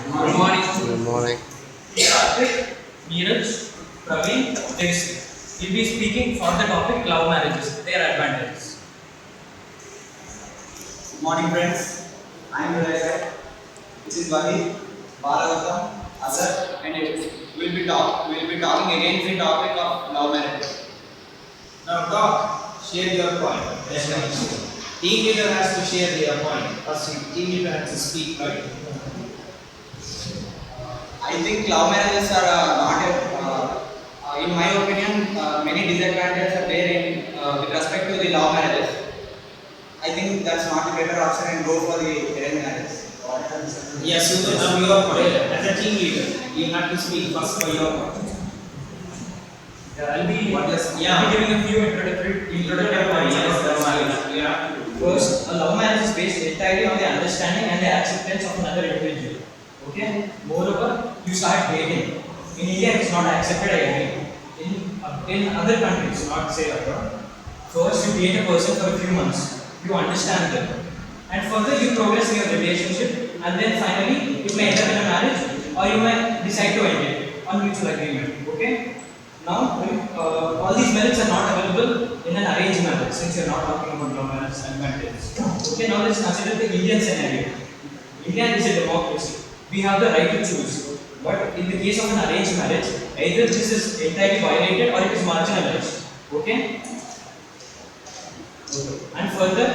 Good morning. Good morning. Karthik, Neeraj, Praveen, Yesu. We'll be speaking for the topic love marriages, their advantages. Good morning, friends. I am Vijay. This is Vahi, Bharavatam, Azhar, and Yesu. We'll be talking against the topic of love marriage. Now, talk. Share your point. Yes, team leader has to share their point. First, team leader has to speak, right? I think love marriages are in my opinion, many disadvantages are there with respect to the love marriages. I think that's not a better option and go for the arranged marriage. Yes, so now your point. As a team leader, you have to speak first for your point. I'll be giving a few introductory points about love marriage. First, a love marriage is based entirely on the understanding and the acceptance of another individual. Okay. Moreover, you start dating. In India, it's not accepted. I agree. In other countries, not say abroad. First, you date a person for a few months. You understand them, and further you progress in your relationship, and then finally you may end up in a marriage, or you may decide to end it on mutual agreement. Okay. Now, all these merits are not available in an arranged marriage, since you are not talking about love marriage and marriages. Okay. Now let's consider the Indian scenario. India is a democracy. We have the right to choose. But in the case of an arranged marriage, either this is entirely violated or it is marginalized. Okay? And further,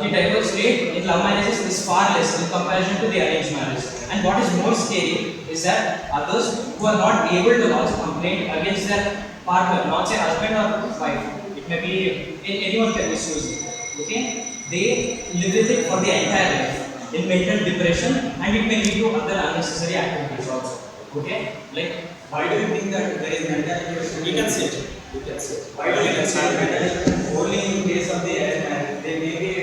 the divorce rate in love marriages is far less in comparison to the arranged marriage. And what is more scary is that others who are not able to lodge a complaint against their partner, not say husband or wife, it may be anyone can misuse it. Okay? They live with it for the entire life in mental depression, and it may lead to other unnecessary activities also. Okay? Like, Why do you think that there is mental depression? you can sit. You can sit. Why do you think mental depression? Only in case of the arranged marriage, they may be.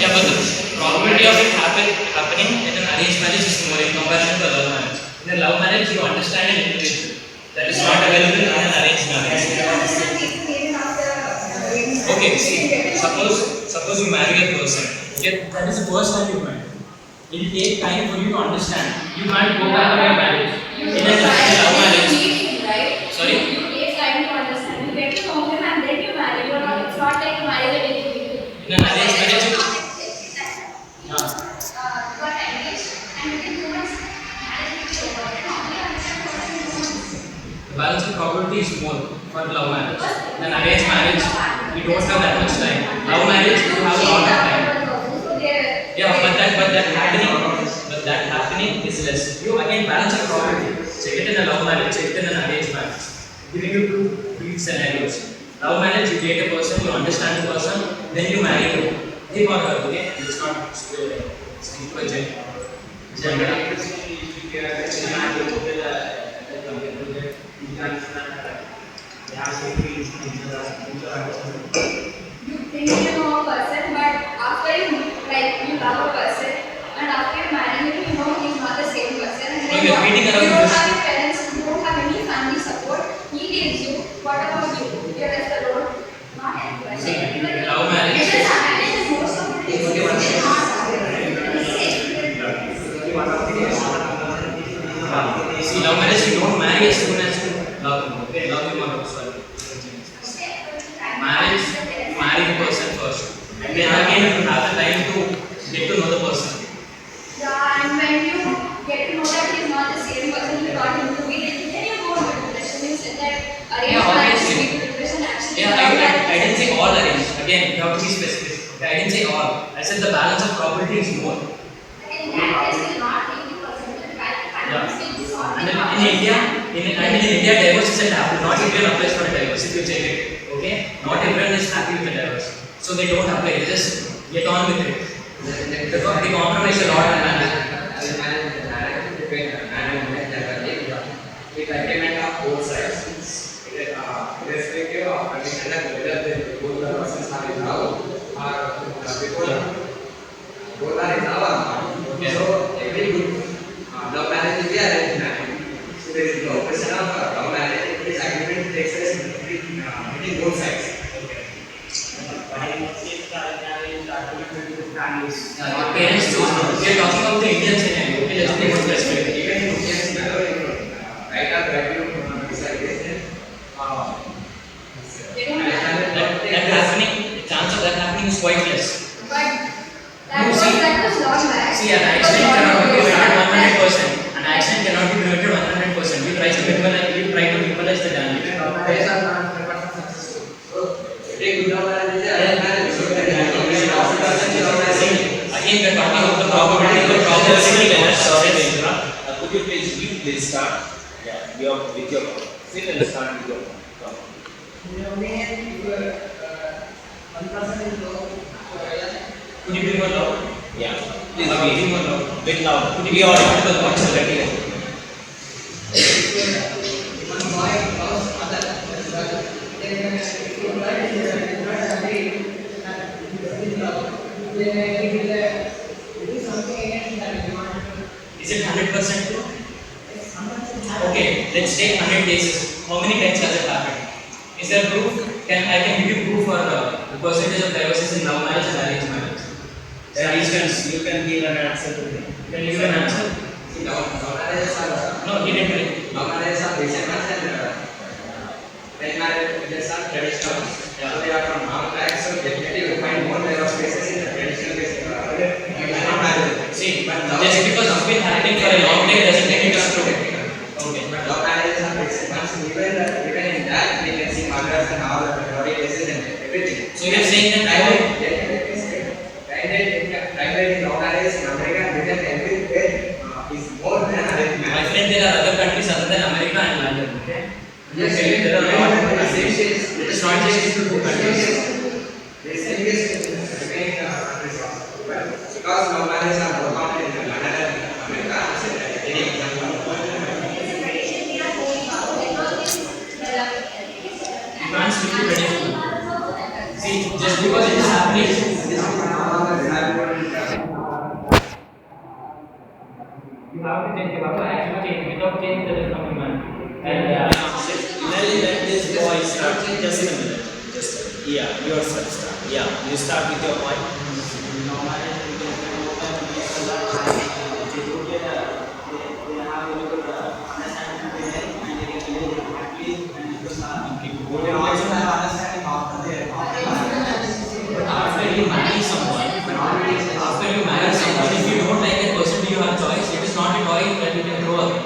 Yeah, but the probability of it happening in an arranged marriage is more in comparison to a love marriage. In a love marriage, you understand an individual that is not available in an arranged marriage. Okay, see, suppose you marry a person. Okay, that is the first time you met. It will take time for you to understand. You can't go back on your marriage. In a love marriage. Right? Sorry? You take time to understand. You get to know him and then you marry. You're not, it's not like you marry the day you meet. In an arranged marriage, you. Got engaged and within 2 months, marriage will be over. And only understand what you do. The balance of probability is more for love marriage. In an arranged marriage, you don't have that much time. Love marriage, you have a lot of time. Yeah, but that happening is less. You again balance your probability. Check it in a love marriage, check it in an arranged marriage. Giving you two brief scenarios. Love marriage, you date a person, you understand the person, then you marry him. Him or her, okay? It's not speak for gender. You think you know a person, but after you love a person, and after you marry him, you know he's not the same person. And then Okay, reading you around don't this. have your parents, you don't have any family support. He leaves you. What about you? You're left alone. Not anyone. See, love marriage. It is marriage is most of the things. It's not See, love marriage, you don't marry as soon as you love him. Okay, love him or sorry. Marriage, you marry the person first. And then again, you have the time to get to know the person. Yeah, and when you get to know that he's not the same person you thought him to be, then you go into depression. You said that arranged marriage obviously. lead to depression. Actually, Yeah, love marriage I didn't is- say all arranged. Again, you have to be specific. Okay, I didn't say all. I said the balance of probability is more. In that case, will not 80%. Yeah. And And in India, divorce is a taboo. Not everyone applies for a divorce if you check it. Okay? Not everyone is happy with the divorce. So they don't apply. They just get on with it. They compromise a lot and manage. With agreement of both sides, irrespective of whether both the persons are in love or before both are in love or not. Okay. So every good love marriage will be arranged marriage. So there is no question of love marriage. This agreement takes place between both sides. Parents choose. We are talking about the 100%. An accident cannot be prevented 100%. We try to minimize the damage. Again, we are talking about the probability. The probability Sorry to interrupt. Could you please start? Yeah, with your sit and start with your Could you be more loud? yeah. Please be more loud. Bit loud. Could you be audible to the voice already? Is it 100% true? Okay, let's take 100 cases. How many times has it happened? Is there proof? I can give you proof for the percentage of divorces in love marriage and arranged marriage. You can give an answer to me. Can you give an answer? No, he didn't. See, just because it's been happening for a long time doesn't mean it is true. Okay. So you are saying that my friend, there are other countries other than America and London. Okay. Yes, there are a lot of countries. It's not just two countries. Because no marriage are more common in London and America. Any example? You can't speak to tradition. See, just because it is happening. You have to change, you have to actually change. Without change, there is no humanity. And let this boy start. Just a minute. Yeah, yourself start. Yeah, you start with your point. After you marry someone, if you don't like that person, do you have choice? It is not a toy that you can throw away.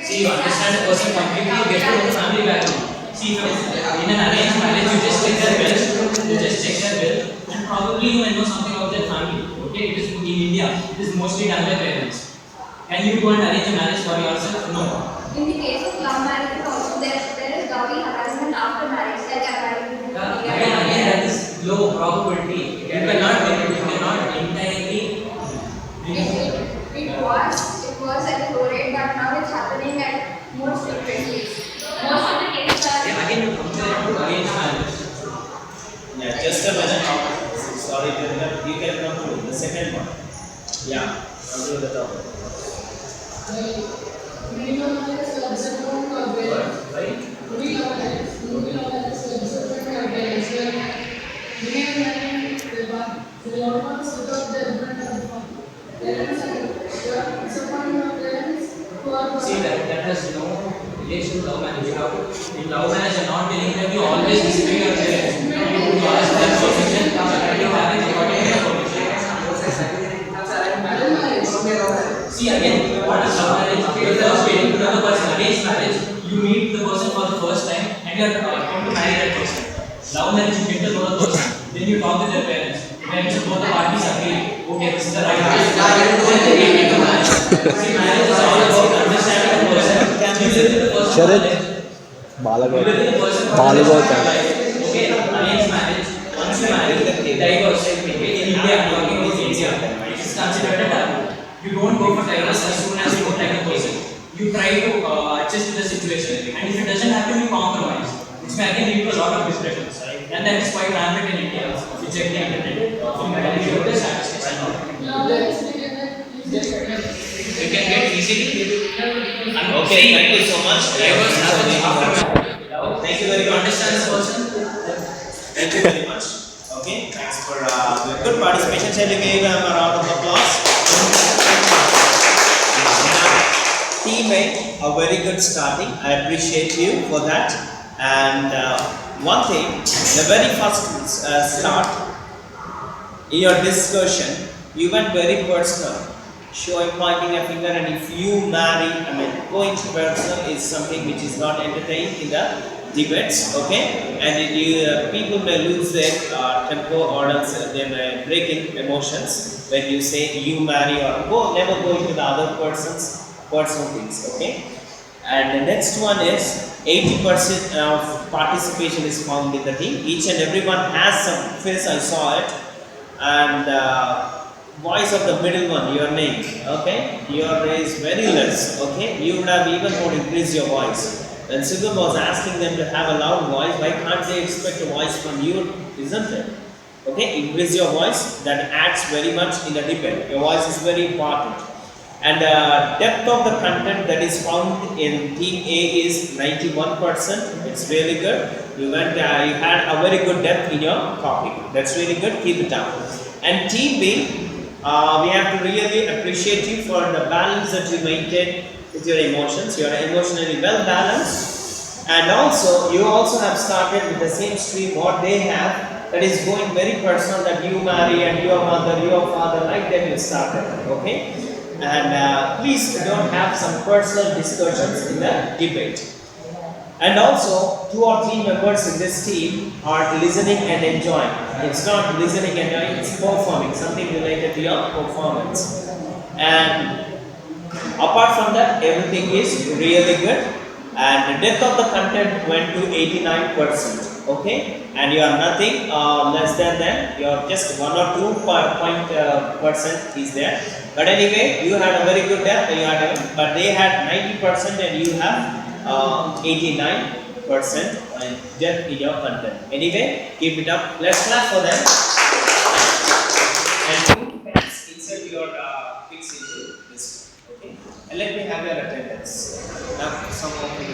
See, you understand the person completely, you get to know the family background. See, in an arranged marriage, you just check their will, and probably you may know something about their family. Okay, it is in India, it is mostly done by parents. Can you go and arrange a marriage for yourself? No. In the case of love marriage, also there is dowry harassment after marriage, like Again, that is low probability. You cannot entirely. It was at a low rate, but now it's happening at more frequently. Most of the cases are. Again, you compare it to arranged marriage. Yeah, just a minute. Sorry to interrupt. You can come to the second one. Yeah, come to the topic. Right? See, that has no relation to love marriage. You have to, in love marriage, you're not telling them you always disagree your parents. You ask them permission, you have it according to their permission. See, again, what is love marriage? You're first waiting to know the person. Arranged marriage, you meet the person for the first time and you are going to marry that person. Love marriage, you get to know the person. Then you talk to their parents. Parents of both the parties agree, okay, this is the right person. Then they make a marriage. See, marriage is all about understanding the person. You live with the person. Charan. You live with the person. Okay, arranged marriage. Once you marry, divorce. In India, I'm talking about India. It is considered a taboo. You don't go for divorce as soon as you don't like the person. You try to adjust to the situation, and if it doesn't happen, you compromise. Which may again lead to a lot of discussions, and that is quite rampant in India. You check the internet, from the statistics and all. You can get easily. Okay, thank you so much. Divorce happens after marriage. Thank you very You much. understand the person? Thank you very much. Okay, thanks for good participation. Shall we give a round of applause? Now, team A a very good starting. I appreciate you for that. And one thing, the very first start in your discussion, you went very personal, showing, pointing a finger, and if you marry, going personal is something which is not entertained in the debates, okay? And people may lose their tempo, or else they may break in emotions when you say you marry, or never go into the other person's personal things, okay? And the next one is 80% of participation is found in the team. Each and everyone has some fizz, I saw it. And voice of the middle one, your name, okay? Your is very less, okay? You would have even more increased your voice. When Sugam was asking them to have a loud voice, why can't they expect a voice from you, isn't it? Okay, increase your voice, that adds very much in the debate. Your voice is very important. And the depth of the content that is found in team A is 91%. It's really good. You had a very good depth in your topic. That's really good. Keep it up. And team B, we have to really appreciate you for the balance that you maintain with your emotions. You are emotionally well balanced. And also, you also have started with the same stream what they have, that is going very personal, that you marry and your mother, your father, like that you started, okay? And please don't have some personal discussions in the debate. And also, 2 or 3 members in this team are listening and enjoying. It's not listening and enjoying, it's performing, something related to your performance. And apart from that, everything is really good. And the depth of the content went to 89%. Okay, and you are nothing less than them. You are just 1 or 2 percent is there. But anyway, you had a very good depth. But they had 90% and you have 89% depth in your content. Anyway, keep it up. Let's clap for them.